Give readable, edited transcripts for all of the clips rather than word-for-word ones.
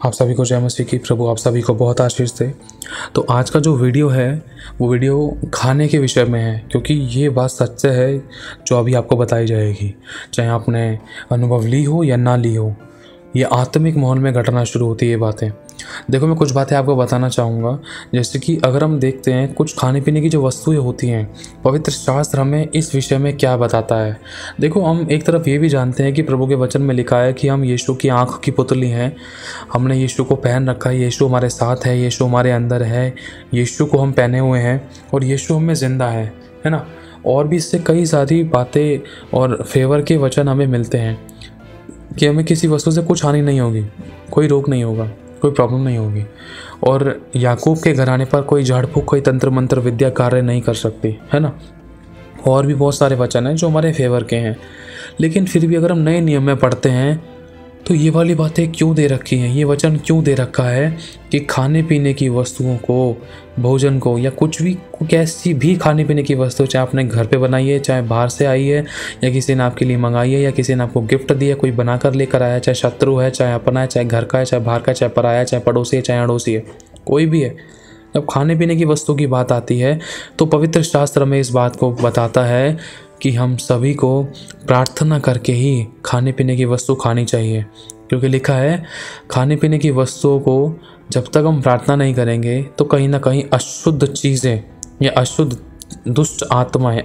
आप सभी को जय मसीह की। प्रभु आप सभी को बहुत आशीष दे। तो आज का जो वीडियो है वो वीडियो खाने के विषय में है, क्योंकि ये बात सच्चे है जो अभी आपको बताई जाएगी, चाहे आपने अनुभव ली हो या ना ली हो। ये आत्मिक माहौल में घटना शुरू होती है ये बातें। देखो, मैं कुछ बातें आपको बताना चाहूँगा। जैसे कि अगर हम देखते हैं कुछ खाने पीने की जो वस्तुएं होती हैं, पवित्र शास्त्र हमें इस विषय में क्या बताता है। देखो, हम एक तरफ ये भी जानते हैं कि प्रभु के वचन में लिखा है कि हम यीशु की आँख की पुतली हैं। हमने यीशु को पहन रखा है, यीशु हमारे साथ है, यीशु हमारे अंदर है, यीशु को हम पहने हुए हैं और यीशु हमें ज़िंदा है ना। और भी इससे कई सारी बातें और फेवर के वचन हमें मिलते हैं कि हमें किसी वस्तु से कुछ हानि नहीं होगी, कोई रोग नहीं होगा, कोई प्रॉब्लम नहीं होगी। और याकूब के घराने पर कोई झाड़ फूक, कोई तंत्र मंत्र विद्या कार्य नहीं कर सकती, है ना। और भी बहुत सारे वचन हैं जो हमारे फेवर के हैं। लेकिन फिर भी अगर हम नए नियम में पढ़ते हैं तो ये वाली बातें क्यों दे रखी हैं, ये वचन क्यों दे रखा है कि खाने पीने की वस्तुओं को, भोजन को, या कुछ भी, कैसी भी खाने पीने की वस्तु, चाहे आपने घर पे बनाई है, चाहे बाहर से आई है, या किसी ने आपके लिए मंगाई है, या किसी ने आपको गिफ्ट दिया, कोई बना कर लेकर आया, चाहे शत्रु है, चाहे अपना है, चाहे घर का है, चाहे बाहर का, चाहे पराया, चाहे पड़ोसी है, चाहे अड़ोसी है, कोई भी है। जब खाने पीने की वस्तु की बात आती है तो पवित्र शास्त्र में इस बात को बताता है कि हम सभी को प्रार्थना करके ही खाने पीने की वस्तु खानी चाहिए। क्योंकि लिखा है, खाने पीने की वस्तुओं को जब तक हम प्रार्थना नहीं करेंगे तो कहीं ना कहीं अशुद्ध चीज़ें या अशुद्ध दुष्ट आत्माएं,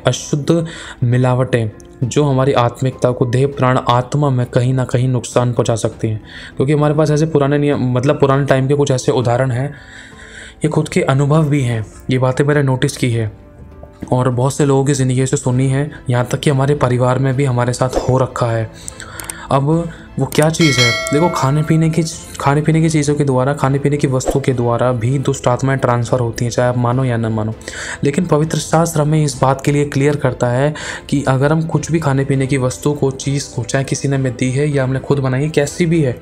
अशुद्ध मिलावटें जो हमारी आत्मिकता को, देह प्राण आत्मा में कहीं ना कहीं नुकसान पहुंचा सकती हैं। क्योंकि हमारे पास ऐसे पुराने नियम, मतलब पुराने टाइम के कुछ ऐसे उदाहरण हैं, ये खुद के अनुभव भी हैं, ये बातें मैंने नोटिस की है और बहुत से लोगों की ज़िंदगी से सुनी है, यहाँ तक कि हमारे परिवार में भी हमारे साथ हो रखा है। अब वो क्या चीज़ है? देखो, खाने पीने की चीज़ों के द्वारा, खाने पीने की वस्तु के द्वारा भी दुष्ट आत्माएं ट्रांसफ़र होती हैं, चाहे आप मानो या न मानो। लेकिन पवित्र शास्त्र हमें इस बात के लिए क्लियर करता है कि अगर हम कुछ भी खाने पीने की वस्तु को, चीज़ को, चाहे किसी ने हमें दी है या हमने खुद बनाई है, कैसी भी है,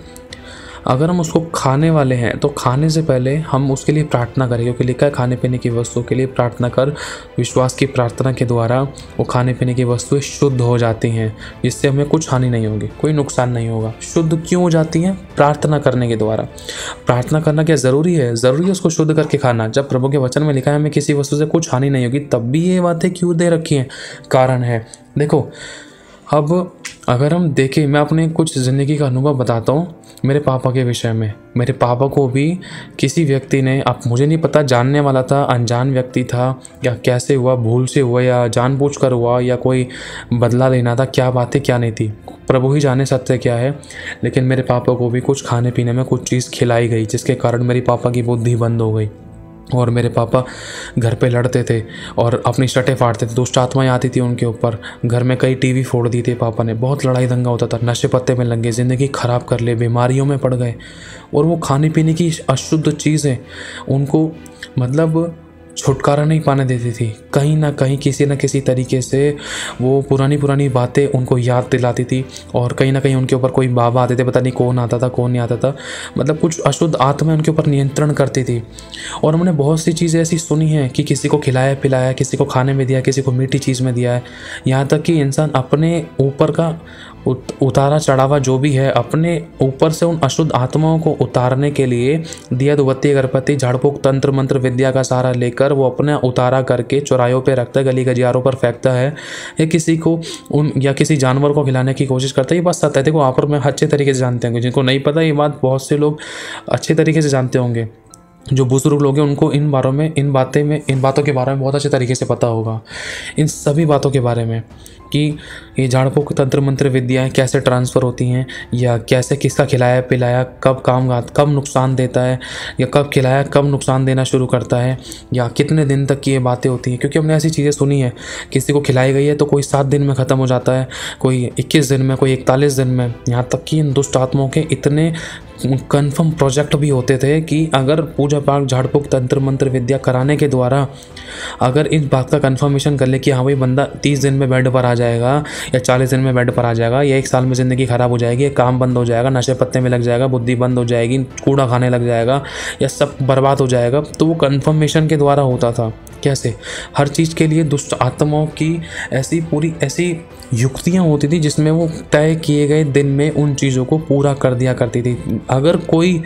अगर हम उसको खाने वाले हैं तो खाने से पहले हम उसके लिए प्रार्थना करें। क्योंकि लिखा है, खाने पीने की वस्तु के लिए प्रार्थना कर। विश्वास की प्रार्थना के द्वारा वो खाने पीने की वस्तुएं शुद्ध हो जाती हैं, जिससे हमें कुछ हानि नहीं होगी, कोई नुकसान नहीं होगा। शुद्ध क्यों हो जाती हैं? प्रार्थना करने के द्वारा। प्रार्थना करना क्या ज़रूरी है? ज़रूरी है उसको शुद्ध करके खाना। जब प्रभु के वचन में लिखा है हमें किसी वस्तु से कुछ हानि नहीं होगी, तब भी ये बातें क्यों दे रखी हैं? कारण है। देखो, अब अगर हम देखें, मैं अपने कुछ ज़िंदगी का अनुभव बताता हूँ मेरे पापा के विषय में। मेरे पापा को भी किसी व्यक्ति ने, अब मुझे नहीं पता जानने वाला था, अनजान व्यक्ति था, या कैसे हुआ, भूल से हुआ या जानबूझकर हुआ, या कोई बदला लेना था, क्या बातें क्या नहीं थी, प्रभु ही जाने सत्य क्या है। लेकिन मेरे पापा को भी कुछ खाने पीने में कुछ चीज़ खिलाई गई, जिसके कारण मेरे पापा की बुद्धि बंद हो गई और मेरे पापा घर पे लड़ते थे और अपनी शर्टें फाड़ते थे। दुष्ट आत्माएं आती थी उनके ऊपर। घर में कई टीवी फोड़ दी थी पापा ने, बहुत लड़ाई दंगा होता था, नशे पत्ते में लग गए, ज़िंदगी ख़राब कर ले, बीमारियों में पड़ गए। और वो खाने पीने की अशुद्ध चीज़ें उनको मतलब छुटकारा नहीं पाने देती थी। कहीं ना कहीं किसी न किसी तरीके से वो पुरानी बातें उनको याद दिलाती थी। और कहीं ना कहीं उनके ऊपर कोई बाबा आते थे, पता नहीं कौन आता था कौन नहीं आता था, मतलब कुछ अशुद्ध आत्मा उनके ऊपर नियंत्रण करती थी। और हमने बहुत सी चीज़ें ऐसी सुनी हैं कि किसी को खिलाया पिलाया, किसी को खाने में दिया, किसी को मीठी चीज़ में दिया है। यहाँ तक कि इंसान अपने ऊपर का उतारा चढ़ावा जो भी है, अपने ऊपर से उन अशुद्ध आत्माओं को उतारने के लिए दिया दुबत्ती अगरबत्ती झाड़ फूक तंत्र मंत्र विद्या का सहारा लेकर वो अपना उतारा करके चौराहों पे रखता है, गली गजियारों पर फेंकता है, या किसी को या किसी जानवर को खिलाने की कोशिश करता है। ये बात सत्य है। देखो, वहाँ पर मैं अच्छे तरीके से जानते होंगे, जिनको नहीं पता ये बात बहुत से लोग अच्छे तरीके से जानते होंगे। जो बुजुर्ग लोग हैं उनको इन बातों के बारे में बहुत अच्छे तरीके से पता होगा, इन सभी बातों के बारे में, कि ये झाड़ फूक तंत्र मंत्र विद्याएं कैसे ट्रांसफ़र होती हैं, या कैसे किसका खिलाया पिलाया कब नुकसान देता है, या कब खिलाया कब नुकसान देना शुरू करता है, या कितने दिन तक की ये बातें होती हैं। क्योंकि हमने ऐसी चीज़ें सुनी है, किसी को खिलाई गई है तो कोई 7 दिन में ख़त्म हो जाता है, कोई 21 दिन में, कोई 41 दिन में। यहाँ तक कि इन दुष्ट आत्माओं के इतने कन्फर्म प्रोजेक्ट भी होते थे कि अगर पूजा पाठ झाड़ फूक तंत्र मंत्र विद्या कराने के द्वारा अगर इस बात का कन्फर्मेशन कर ले कि हाँ भाई बंदा 30 दिन में बेड पर आ जाएगा, या 40 दिन में बेड पर आ जाएगा, या 1 साल में ज़िंदगी ख़राब हो जाएगी, काम बंद हो जाएगा, नशे पत्ते में लग जाएगा, बुद्धि बंद हो जाएगी, कूड़ा खाने लग जाएगा, या सब बर्बाद हो जाएगा, तो वो कन्फर्मेशन के द्वारा होता था। कैसे? हर चीज़ के लिए दुष्ट आत्माओं की ऐसी युक्तियाँ होती थी जिसमें वो तय किए गए दिन में उन चीज़ों को पूरा कर दिया करती थी। अगर कोई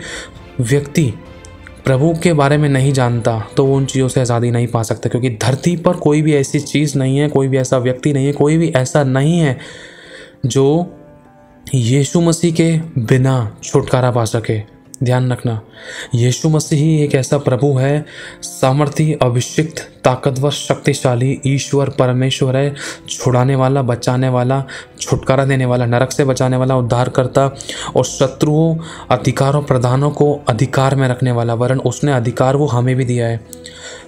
व्यक्ति प्रभु के बारे में नहीं जानता तो वो उन चीज़ों से आज़ादी नहीं पा सकता, क्योंकि धरती पर कोई भी ऐसी चीज़ नहीं है, कोई भी ऐसा व्यक्ति नहीं है, कोई भी ऐसा नहीं है जो यीशु मसीह के बिना छुटकारा पा सके। ध्यान रखना, यीशु मसीह ही एक ऐसा प्रभु है, सामर्थी, अभिषिक्त, ताकतवर, शक्तिशाली ईश्वर परमेश्वर है, छुड़ाने वाला, बचाने वाला, छुटकारा देने वाला, नरक से बचाने वाला, उद्धार करता और शत्रुओं, अधिकारों, प्रधानों को अधिकार में रखने वाला। वरन उसने अधिकार वो हमें भी दिया है।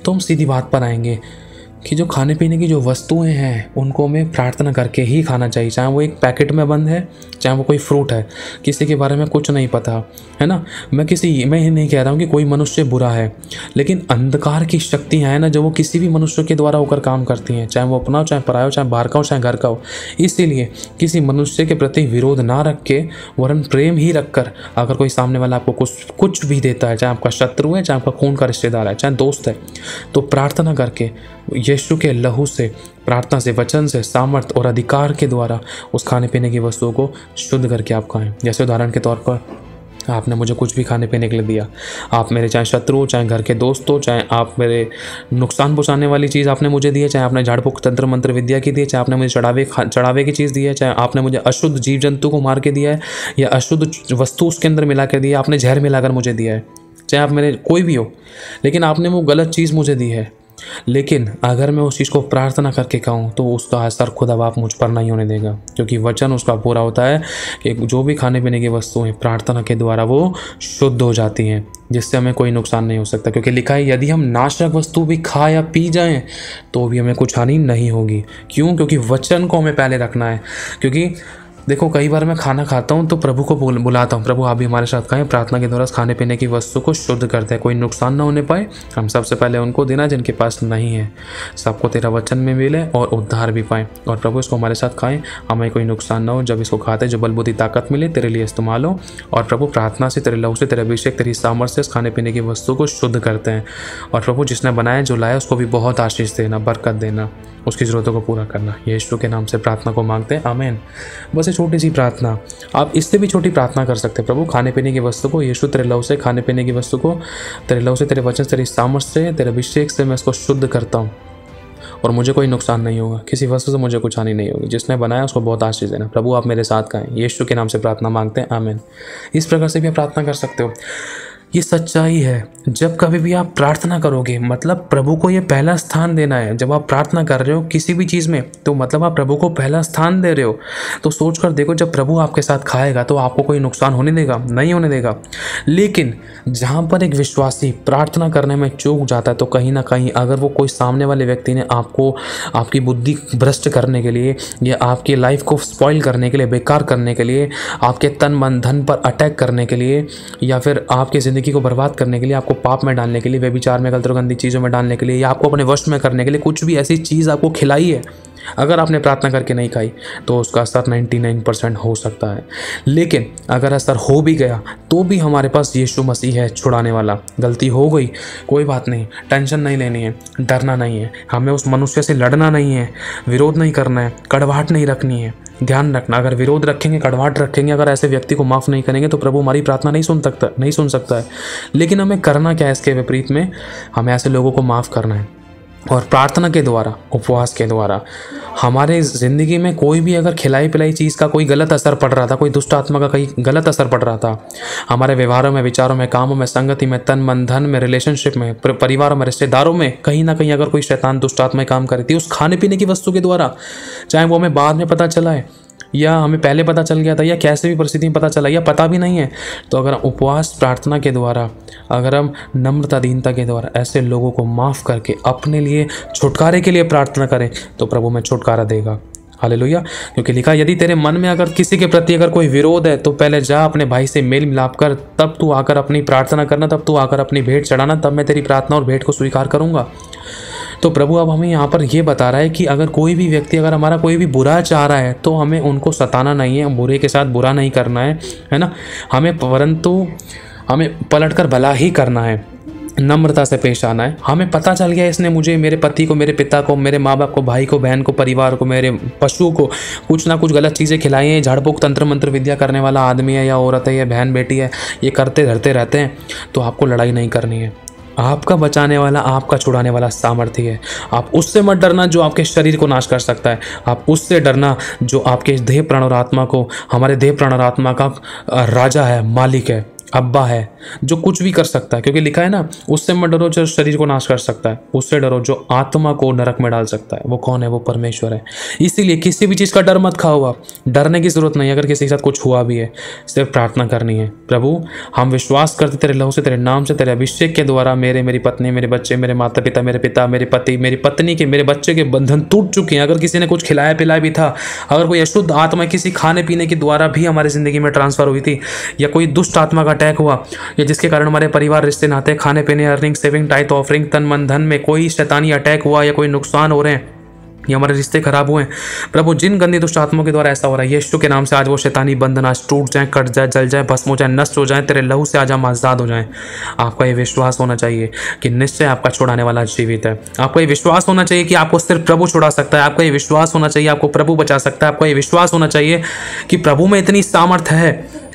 तो हम सीधी बात पर आएंगे कि जो खाने पीने की जो वस्तुएं हैं उनको हमें प्रार्थना करके ही खाना चाहिए, चाहे वो एक पैकेट में बंद है, चाहे वो कोई फ्रूट है। किसी के बारे में कुछ नहीं पता है ना। मैं ये नहीं कह रहा हूँ कि कोई मनुष्य बुरा है, लेकिन अंधकार की शक्तियाँ हैं ना, जो वो किसी भी मनुष्य के द्वारा होकर काम करती हैं, चाहे वो अपना हो, चाहे पराया हो, चाहे बाहर का हो, चाहे घर का हो। इसीलिए किसी मनुष्य के प्रति विरोध ना रख के वरन प्रेम ही रखकर अगर कोई सामने वाला आपको कुछ भी देता है, चाहे आपका शत्रु है, चाहे आपका खून का रिश्तेदार है, चाहे दोस्त है, तो प्रार्थना करके यीशु के लहू से, प्रार्थना से, वचन से, सामर्थ और अधिकार के द्वारा उस खाने पीने की वस्तुओं को शुद्ध करके आप खाएं। जैसे उदाहरण के तौर पर आपने मुझे कुछ भी खाने पीने के लिए दिया, आप मेरे चाहे शत्रु हो, चाहे घर के दोस्त हो, चाहे आप मेरे नुकसान पहुंचाने वाली चीज़ आपने मुझे दी है, चाहे आपने झाड़ फूक तंत्र मंत्र विद्या की दी है, चाहे आपने मुझे चढ़ावे की चीज़ दी है, चाहे आपने मुझे अशुद्ध जीव जंतु को मार के दिया है या अशुद्ध वस्तु उसके अंदर मिला के दिया, आपने जहर मिलाकर मुझे दिया है, चाहे आप मेरे कोई भी हो, लेकिन आपने वो गलत चीज़ मुझे दी है। लेकिन अगर मैं उस चीज़ को प्रार्थना करके खाऊं तो उसका असर खुदा बाप मुझ पर नहीं होने देगा, क्योंकि वचन उसका पूरा होता है कि जो भी खाने पीने की वस्तुएं प्रार्थना के द्वारा वो शुद्ध हो जाती हैं, जिससे हमें कोई नुकसान नहीं हो सकता। क्योंकि लिखा है यदि हम नाशक वस्तु भी खा या पी जाएं तो भी हमें कुछ हानि नहीं होगी। क्यों? क्योंकि वचन को हमें पहले रखना है। क्योंकि देखो, कई बार मैं खाना खाता हूँ तो प्रभु को बुलाता हूँ, प्रभु आप भी हमारे साथ खाएं। प्रार्थना के द्वारा खाने पीने की वस्तु को शुद्ध करते हैं, कोई नुकसान ना होने पाए। हम सबसे पहले उनको देना जिनके पास नहीं है, सबको तेरा वचन में मिले और उद्धार भी पाएँ। और प्रभु इसको हमारे साथ खाएं, हमें कोई नुकसान ना हो। जब इसको खाते जो बलबुद्धि ताकत मिले तेरे लिए इस्तेमाल हो। और प्रभु प्रार्थना से, तेरे लहू से, तेरे अभिषेक, तेरी सामर्थ से इस खाने पीने की वस्तु को शुद्ध करते हैं। और प्रभु जिसने बनाया, जो लाया, उसको भी बहुत आशीष देना, बरकत देना, उसकी ज़रूरतों को पूरा करना। यीशु के नाम से प्रार्थना को मांगते हैं, आमीन। बस ये छोटी सी प्रार्थना, आप इससे भी छोटी प्रार्थना कर सकते हैं। प्रभु खाने पीने की वस्तु को यीशु तेरे लहू से, खाने पीने की वस्तु को तेरे लहू से, तेरे वचन से, तेरी सामर्थ से, तेरे अभिषेक से मैं इसको शुद्ध करता हूँ और मुझे कोई नुकसान नहीं होगा, किसी वस्तु से मुझे कुछ हानि नहीं होगी। जिसने बनाया उसको बहुत आशीष देना। प्रभु आप मेरे साथ खाएं, यीशु के नाम से प्रार्थना मांगते हैं, आमीन। इस प्रकार से भी आप प्रार्थना कर सकते हो। ये सच्चाई है। जब कभी भी आप प्रार्थना करोगे, मतलब प्रभु को ये पहला स्थान देना है। जब आप प्रार्थना कर रहे हो किसी भी चीज़ में, तो मतलब आप प्रभु को पहला स्थान दे रहे हो। तो सोच कर देखो, जब प्रभु आपके साथ खाएगा तो आपको कोई नुकसान होने देगा? नहीं होने देगा। लेकिन जहाँ पर एक विश्वासी प्रार्थना करने में चूक जाता है, तो कहीं ना कहीं अगर वो कोई सामने वाले व्यक्ति ने आपको, आपकी बुद्धि भ्रष्ट करने के लिए या आपकी लाइफ को स्पॉइल करने के लिए, बेकार करने के लिए, आपके तन मन धन पर अटैक करने के लिए, या फिर आपकी ज़िंदगी को बर्बाद करने के लिए, आपको पाप में डालने के लिए, व्यभिचार में, गलत और गंदी चीज़ों में डालने के लिए, या आपको अपने वश में करने के लिए कुछ भी ऐसी चीज़ आपको खिलाई है, अगर आपने प्रार्थना करके नहीं खाई तो उसका असर 99% हो सकता है। लेकिन अगर असर हो भी गया तो भी हमारे पास यीशु मसीह है छुड़ाने वाला। गलती हो गई, कोई बात नहीं, टेंशन नहीं लेनी है, डरना नहीं है, हमें उस मनुष्य से लड़ना नहीं है, विरोध नहीं करना है, कड़वाहट नहीं रखनी है। ध्यान रखना, अगर विरोध रखेंगे, कड़वाहट रखेंगे, अगर ऐसे व्यक्ति को माफ़ नहीं करेंगे तो प्रभु हमारी प्रार्थना नहीं सुन सकता है। लेकिन हमें करना क्या है? इसके विपरीत में हमें ऐसे लोगों को माफ़ करना है। और प्रार्थना के द्वारा, उपवास के द्वारा हमारे ज़िंदगी में कोई भी अगर खिलाई पिलाई चीज़ का कोई गलत असर पड़ रहा था, कोई दुष्ट आत्मा का कहीं गलत असर पड़ रहा था हमारे व्यवहारों में, विचारों में, कामों में, संगति में, तन मन धन में, रिलेशनशिप में, परिवारों में, रिश्तेदारों में, कहीं ना कहीं अगर कोई शैतान दुष्ट आत्मा काम कर रही थी उस खाने पीने की वस्तु के द्वारा, चाहे वो हमें बाद में पता चला है या हमें पहले पता चल गया था या कैसे भी परिस्थिति में पता चला या पता भी नहीं है, तो अगर उपवास प्रार्थना के द्वारा, अगर हम नम्रता दीनता के द्वारा ऐसे लोगों को माफ़ करके अपने लिए छुटकारे के लिए प्रार्थना करें तो प्रभु में छुटकारा देगा। हालेलुया। क्योंकि लिखा, यदि तेरे मन में अगर किसी के प्रति अगर कोई विरोध है तो पहले जा अपने भाई से मेल मिलाप कर, तब तू आकर अपनी प्रार्थना करना, तब तू आकर अपनी भेंट चढ़ाना, तब मैं तेरी प्रार्थना और भेंट को स्वीकार करूँगा। तो प्रभु अब हमें यहाँ पर ये बता रहा है कि अगर कोई भी व्यक्ति, अगर हमारा कोई भी बुरा चाह रहा है तो हमें उनको सताना नहीं है, बुरे के साथ बुरा नहीं करना है ना, हमें परंतु हमें पलटकर भला ही करना है। नम्रता से पेश आना है। हमें पता चल गया इसने मुझे, मेरे पति को, मेरे पिता को, मेरे माँ बाप को, भाई को, बहन को, परिवार को, मेरे पशु को कुछ ना कुछ गलत चीज़ें खिलाई हैं, झाड़ फूक तंत्र मंत्र विद्या करने वाला आदमी है या औरत है या बहन बेटी है, ये करते धरते रहते हैं, तो आपको लड़ाई नहीं करनी है। आपका बचाने वाला, आपका छुड़ाने वाला सामर्थ्य है। आप उससे मत डरना जो आपके शरीर को नाश कर सकता है, आप उससे डरना जो आपके देह प्राण और आत्मा को, हमारे देह प्राण और आत्मा का राजा है, मालिक है, अब्बा है, जो कुछ भी कर सकता है। क्योंकि लिखा है ना, उससे मत डरो जो शरीर को नाश कर सकता है, उससे डरो जो आत्मा को नरक में डाल सकता है। वो कौन है? वो परमेश्वर है। इसीलिए किसी भी चीज़ का डर मत खाओ आप, डरने की जरूरत नहीं। अगर किसी के साथ कुछ हुआ भी है, सिर्फ प्रार्थना करनी है, प्रभु हम विश्वास करते तेरे लहू से, तेरे नाम से, तेरे अभिषेक के द्वारा मेरी पत्नी, मेरे बच्चे, मेरे माता पिता, मेरे पिता, मेरे पति, मेरी पत्नी के, मेरे बच्चे के बंधन टूट चुके हैं। अगर किसी ने कुछ खिलाया पिलाया भी था, अगर कोई अशुद्ध आत्मा किसी खाने पीने के द्वारा भी हमारी ज़िंदगी में ट्रांसफ़र हुई थी, या कोई दुष्ट आत्मा का अटैक हुआ, या जिसके कारण हमारे परिवार, रिश्ते, नाते, खाने पीने, अर्निंग, सेविंग, टाइथ, ऑफरिंग, तन मन धन में कोई शैतानी अटैक हुआ या कोई नुकसान हो रहे हैं या हमारे रिश्ते खराब हुए हैं, प्रभु जिन गंदी दुष्ट आत्माओं के द्वारा ऐसा हो रहा है, यीशु के नाम से आज वो शैतानी बंधन आज टूट जाए, कट जाए, जल जाए, भस्म हो जाए, नष्ट हो जाए, तेरे लहू से आज हम आज़ाद हो जाएं। आपका ये विश्वास होना चाहिए कि निश्चय आपका छुड़ाने वाला जीवित है। आपको ये विश्वास होना चाहिए कि आपको सिर्फ प्रभु छुड़ा सकता है। आपको ये विश्वास होना चाहिए आपको प्रभु बचा सकता है। आपको ये विश्वास होना चाहिए कि प्रभु में इतनी सामर्थ्य है,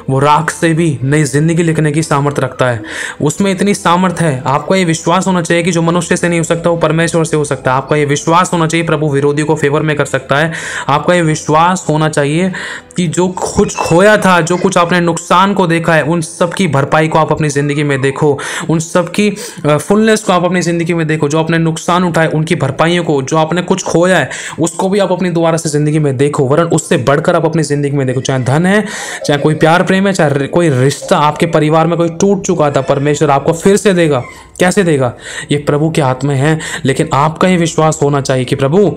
वो राख से भी नई जिंदगी लिखने की सामर्थ्य रखता है, उसमें इतनी सामर्थ्य है। आपका ये विश्वास होना चाहिए कि जो मनुष्य से नहीं हो सकता वो परमेश्वर से हो सकता है। आपका ये विश्वास होना चाहिए प्रभु विरोधी को फेवर में कर सकता है। आपका ये विश्वास होना चाहिए कि जो कुछ खोया था, जो कुछ आपने नुकसान को देखा है, उन सब की भरपाई को आप अपनी ज़िंदगी में देखो, उन सब की फुलनेस को आप अपनी ज़िंदगी में देखो। जो आपने नुकसान उठाए उनकी भरपाइयों को, जो आपने कुछ खोया है उसको भी आप अपनी दोबारा से ज़िंदगी में देखो, वरन उससे बढ़कर आप अपनी ज़िंदगी में देखो। चाहे धन है, चाहे कोई प्यार प्रेम है, चाहे कोई रिश्ता आपके परिवार में कोई टूट चुका था, परमेश्वर आपको फिर से देगा। कैसे देगा? ये प्रभु के हाथ में है। लेकिन आपका ये विश्वास होना चाहिए कि प्रभु,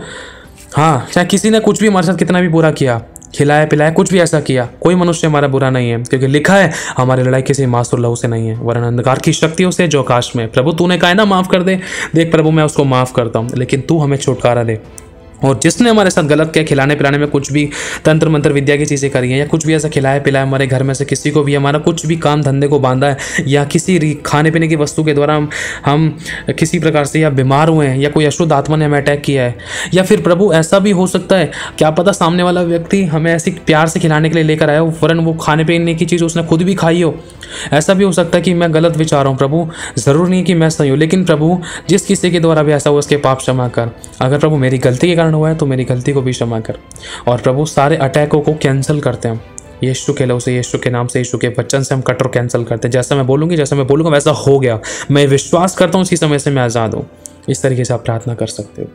हाँ, चाहे किसी ने कुछ भी हमारे साथ कितना भी बुरा किया, खिलाया पिलाया, कुछ भी ऐसा किया, कोई मनुष्य हमारा बुरा नहीं है, क्योंकि लिखा है हमारी लड़ाई किसी मांस और लहू से नहीं है, वरन अंधकार की शक्तियों से जो आकाश में। प्रभु तूने कहा है ना माफ़ कर दे, देख प्रभु मैं उसको माफ़ करता हूँ, लेकिन तू हमें छुटकारा दे। और जिसने हमारे साथ गलत किया, खिलाने पिलाने में कुछ भी तंत्र मंत्र विद्या की चीज़ें करी हैं, या कुछ भी ऐसा खिलाया पिलाया, हमारे घर में से किसी को भी हमारा कुछ भी काम धंधे को बांधा है, या किसी खाने पीने की वस्तु के द्वारा हम किसी प्रकार से या बीमार हुए हैं, या कोई अशुद्ध आत्मा ने हमें अटैक किया है, या फिर प्रभु ऐसा भी हो सकता है, क्या पता सामने वाला व्यक्ति हमें ऐसी प्यार से खिलाने के लिए लेकर आया हो, वरन वो खाने पीने की चीज़ उसने खुद भी खाई हो। ऐसा भी हो सकता है कि मैं गलत विचार हूँ प्रभु, ज़रूर नहीं कि मैं सही हूँ, लेकिन प्रभु जिस किसी के द्वारा भी ऐसा हुआ उसके पाप क्षमा कर। अगर प्रभु मेरी गलती के कारण हुआ है तो मेरी गलती को भी क्षमा कर। और प्रभु सारे अटैकों को कैंसिल करते हैं यीशु के लहू से, यीशु के नाम से, यीशु के वचन से हम कट और कैंसिल करते हैं। जैसा मैं बोलूँगी, जैसा मैं बोलूँगा वैसा हो गया। मैं विश्वास करता हूँ इसी समय से मैं आज़ाद हूँ। इस तरीके से आप प्रार्थना कर सकते हो।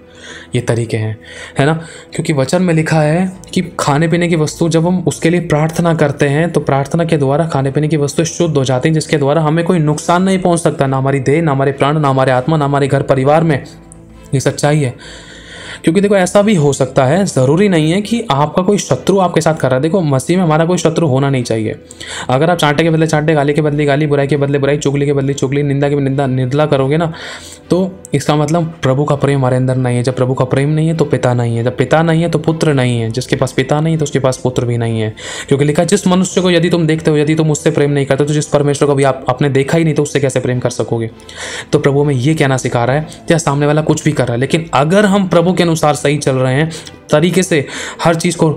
ये तरीके हैं, है ना, क्योंकि वचन में लिखा है कि खाने पीने की वस्तु जब हम उसके लिए प्रार्थना करते हैं तो प्रार्थना के द्वारा खाने पीने की वस्तु शुद्ध हो जाती हैं, जिसके द्वारा हमें कोई नुकसान नहीं पहुंच सकता, ना हमारी देह, ना हमारे प्राण, ना हमारे आत्मा, ना हमारे घर परिवार में। ये सच्चाई है। क्योंकि देखो ऐसा भी हो सकता है, ज़रूरी नहीं है कि आपका कोई शत्रु आपके साथ कर रहा है। देखो मसीह में हमारा कोई शत्रु होना नहीं चाहिए। अगर आप चांटे के बदले चांटे, गाली के बदले गाली, बुराई के बदले बुराई, चुगली के बदले चुगली, निंदा के निंदा निंदा करोगे ना, तो इसका मतलब प्रभु का प्रेम हमारे अंदर नहीं है। जब प्रभु का प्रेम नहीं है तो पिता नहीं है, जब पिता नहीं है तो पुत्र नहीं है, जिसके पास पिता नहीं है तो उसके पास पुत्र भी नहीं है। क्योंकि लिखा जिस मनुष्य को यदि तुम देखते हो, यदि तुम उससे प्रेम नहीं करते, तो जिस परमेश्वर को भी आपने देखा ही नहीं तो उससे कैसे प्रेम कर सकोगे। तो प्रभु हमें ये कहना सिखा रहा है कि सामने वाला कुछ भी कर रहा है, लेकिन अगर हम प्रभु के अनुसार सही चल रहे हैं, तरीके से हर चीज़ को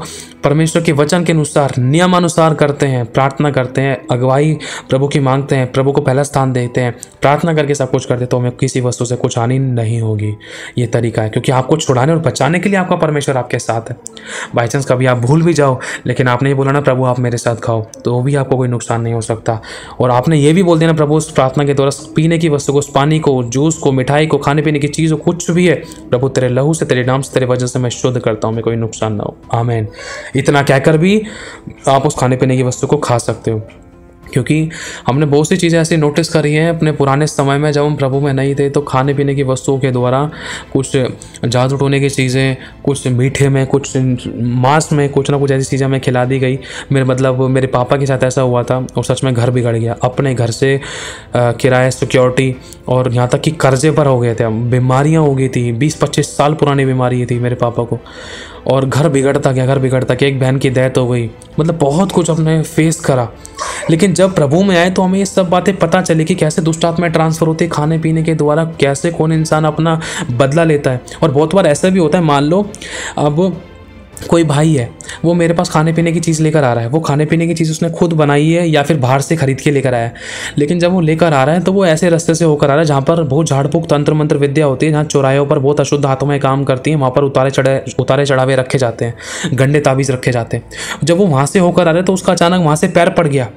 परमेश्वर के वचन के अनुसार, नियमानुसार करते हैं, प्रार्थना करते हैं, अगुवाई प्रभु की मांगते हैं, प्रभु को पहला स्थान देते हैं, प्रार्थना करके सब कुछ करते, तो हमें किसी वस्तु से कुछ हानि नहीं होगी। ये तरीका है, क्योंकि आपको छुड़ाने और बचाने के लिए आपका परमेश्वर आपके साथ है। बाई चांस कभी आप भूल भी जाओ, लेकिन आपने ये बोला ना प्रभु आप मेरे साथ खाओ, तो भी आपको कोई नुकसान नहीं हो सकता। और आपने ये भी बोल देना प्रभु उस प्रार्थना के द्वारा पीने की वस्तु को, उस पानी को, जूस को, मिठाई को, खाने पीने की चीज़ को, कुछ भी है प्रभु तेरे लहू से, तेरे नाम से, तेरे वजह से मैं शुद्ध करता हूँ, मैं कोई नुकसान ना हो। आमीन। इतना कहकर भी आप उस खाने पीने की वस्तु को खा सकते हो, क्योंकि हमने बहुत सी चीज़ें ऐसी नोटिस करी हैं अपने पुराने समय में, जब हम प्रभु में नहीं थे, तो खाने पीने की वस्तुओं के द्वारा कुछ जादू टोने की चीज़ें, कुछ मीठे में, कुछ मांस में, कुछ ना कुछ ऐसी चीज़ें हमें खिला दी गई। मेरे पापा के साथ ऐसा हुआ था, और सच में घर बिगड़ गया। अपने घर से किराए, सिक्योरिटी और यहाँ तक कि कर्जे पर हो गए थे। बीमारियाँ हो गई थी, 20-25 साल पुरानी बीमारी थी मेरे पापा को, और घर बिगड़ता गया। एक बहन की डेथ हो गई, मतलब बहुत कुछ अपने फेस करा। लेकिन जब प्रभु में आए तो हमें ये सब बातें पता चली कि कैसे दुष्ट आत्माएं ट्रांसफर होती है खाने पीने के द्वारा, कैसे कौन इंसान अपना बदला लेता है। और बहुत बार ऐसा भी होता है, मान लो अब कोई भाई है, वो मेरे पास खाने पीने की चीज़ लेकर आ रहा है, वो खाने पीने की चीज़ उसने खुद बनाई है या फिर बाहर से खरीद के लेकर आया है। लेकिन जब वो लेकर आ रहा है तो वो ऐसे रास्ते से होकर आ रहा है जहाँ पर बहुत झाड़ फूक तंत्र मंत्र विद्या होती है, जहाँ चौराहों पर बहुत अशुद्ध आत्माएं काम करती हैं, वहाँ पर उतारे चढ़ावे रखे जाते हैं, गंडे ताबीज़ रखे जाते हैं। जब वो वहाँ से होकर आ रहा है तो उसका अचानक वहाँ से पैर पड़ गया।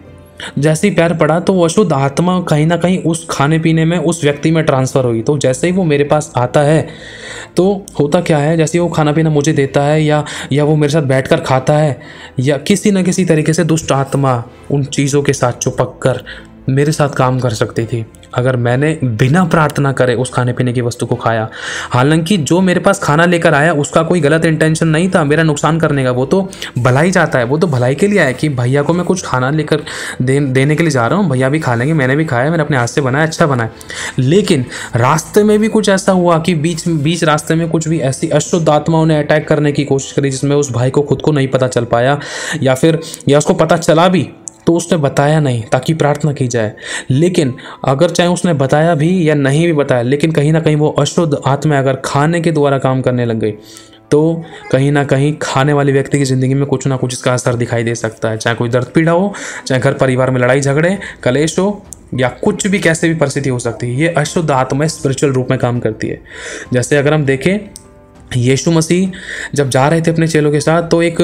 जैसे ही पैर पड़ा तो वो अशुद्ध आत्मा कहीं ना कहीं उस खाने पीने में उस व्यक्ति में ट्रांसफ़र हुई। तो जैसे ही वो मेरे पास आता है तो होता क्या है, जैसे वो खाना पीना मुझे देता है या वो मेरे साथ बैठकर खाता है, या किसी न किसी तरीके से दुष्ट आत्मा उन चीज़ों के साथ चिपक कर मेरे साथ काम कर सकती थी अगर मैंने बिना प्रार्थना करे उस खाने पीने की वस्तु को खाया। हालांकि जो मेरे पास खाना लेकर आया उसका कोई गलत इंटेंशन नहीं था मेरा नुकसान करने का, वो तो भलाई चाहता है, वो तो भलाई के लिए आया कि भैया को मैं कुछ खाना लेकर देने के लिए जा रहा हूँ, भैया भी खा लेंगे, मैंने भी खाया, मैंने अपने हाथ से बनाया, अच्छा बनाया। लेकिन रास्ते में भी कुछ ऐसा हुआ कि बीच रास्ते में कुछ भी ऐसी अशुद्ध आत्माओं ने अटैक करने की कोशिश करी जिसमें उस भाई को खुद को नहीं पता चल पाया, या उसको पता चला भी तो उसने बताया नहीं ताकि प्रार्थना की जाए। लेकिन अगर चाहे उसने बताया भी या नहीं भी बताया, लेकिन कहीं ना कहीं वो अशुद्ध आत्मा अगर खाने के द्वारा काम करने लग गई तो कहीं ना कहीं खाने वाले व्यक्ति की ज़िंदगी में कुछ ना कुछ इसका असर दिखाई दे सकता है। चाहे कोई दर्द पीड़ा हो, चाहे घर परिवार में लड़ाई झगड़े कलेश हो, या कुछ भी कैसे भी परिस्थिति हो सकती है, ये अशुद्ध आत्मा स्पिरिचुअल रूप में काम करती है। जैसे अगर हम देखें, यीशु मसीह जब जा रहे थे अपने चेलों के साथ तो एक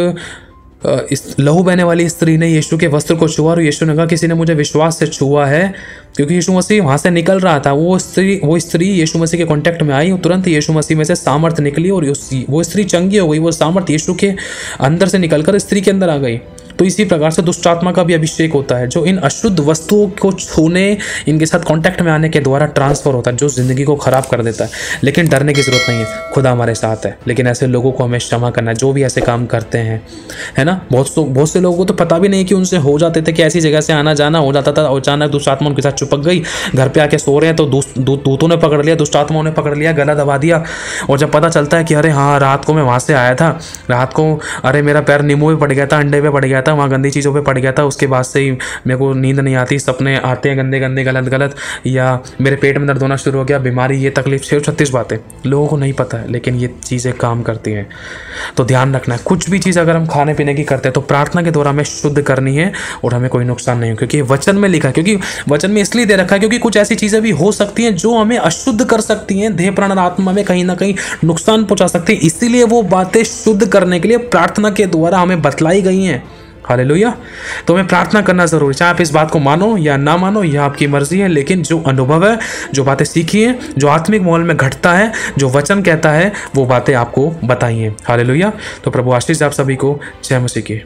इस लहू बहने वाली स्त्री ने यीशु के वस्त्र को छुआ और यीशु ने कहा किसी ने मुझे विश्वास से छुआ है, क्योंकि यीशु मसीह वहाँ से निकल रहा था। वो स्त्री यीशु मसीह के कांटेक्ट में आई, तुरंत यीशु मसीह में से सामर्थ निकली और वो स्त्री चंगी हो गई। वो सामर्थ यीशु के अंदर से निकलकर स्त्री के अंदर आ गई। तो इसी प्रकार से दुष्ट आत्मा का भी अभिषेक होता है जो इन अशुद्ध वस्तुओं को छूने, इनके साथ कांटेक्ट में आने के द्वारा ट्रांसफर होता है, जो ज़िंदगी को ख़राब कर देता है। लेकिन डरने की ज़रूरत नहीं है, खुदा हमारे साथ है। लेकिन ऐसे लोगों को हमें क्षमा करना है जो भी ऐसे काम करते हैं, है ना। बहुत से लोगों को तो पता भी नहीं कि उनसे हो जाते थे कि ऐसी जगह से आना जाना हो जाता था, अचानक दुष्ट आत्मा उनके साथ चिपक गई, घर पे आके सो रहे हैं तो दूतों ने पकड़ लिया, दुष्ट आत्माओं ने पकड़ लिया, गला दबा दिया। और जब पता चलता है कि अरे हाँ, रात को मैं वहाँ से आया था, रात को अरे मेरा पैर नींबू पे पड़ गया था, अंडे पे पड़ गया था, वहाँ गंदी चीज़ों पे पड़ गया था, उसके बाद से ही मेरे को नींद नहीं आती, सपने आते हैं गंदे गंदे गलत, या मेरे पेट में दर्द होना शुरू हो गया, बीमारी, ये तकलीफ, 36 बातें लोगों को नहीं पता है, लेकिन ये चीज़ें काम करती हैं। तो ध्यान रखना है, कुछ भी चीज़ अगर हम खाने पीने की करते हैं तो प्रार्थना के द्वारा हमें शुद्ध करनी है और हमें कोई नुकसान नहीं हो, क्योंकि वचन में लिखा है, क्योंकि वचन में इसलिए दे रखा है क्योंकि कुछ ऐसी चीज़ें भी हो सकती हैं जो हमें अशुद्ध कर सकती हैं, देह प्राण और आत्मा में कहीं ना कहीं नुकसान पहुंचा सकती है। इसीलिए वो बातें शुद्ध करने के लिए प्रार्थना के द्वारा हमें बतलाई गई हैं। हालेलुया। तो हमें प्रार्थना करना जरूरी, चाहे आप इस बात को मानो या ना मानो, यह आपकी मर्जी है, लेकिन जो अनुभव है, जो बातें सीखी हैं, जो आत्मिक माहौल में घटता है, जो वचन कहता है, वो बातें आपको बताई हैं। हालेलुया। तो प्रभु आशीष आप सभी को। जय मसीह की।